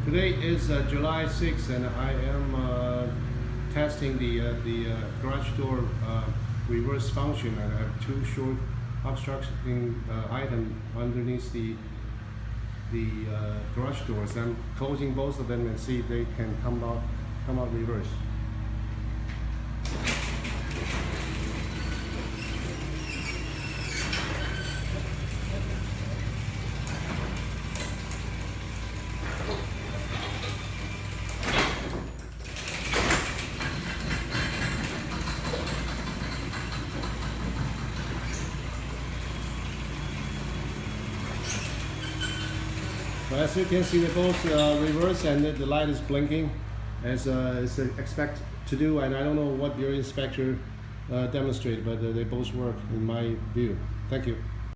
Today is July 6th, and I am testing the garage door reverse function. And I have two short obstructing items underneath the garage doors. I'm closing both of them and see if they can come out reverse. So as you can see, they both reverse, and the light is blinking as it's expected to do. And I don't know what your inspector demonstrated, but they both work in my view. Thank you.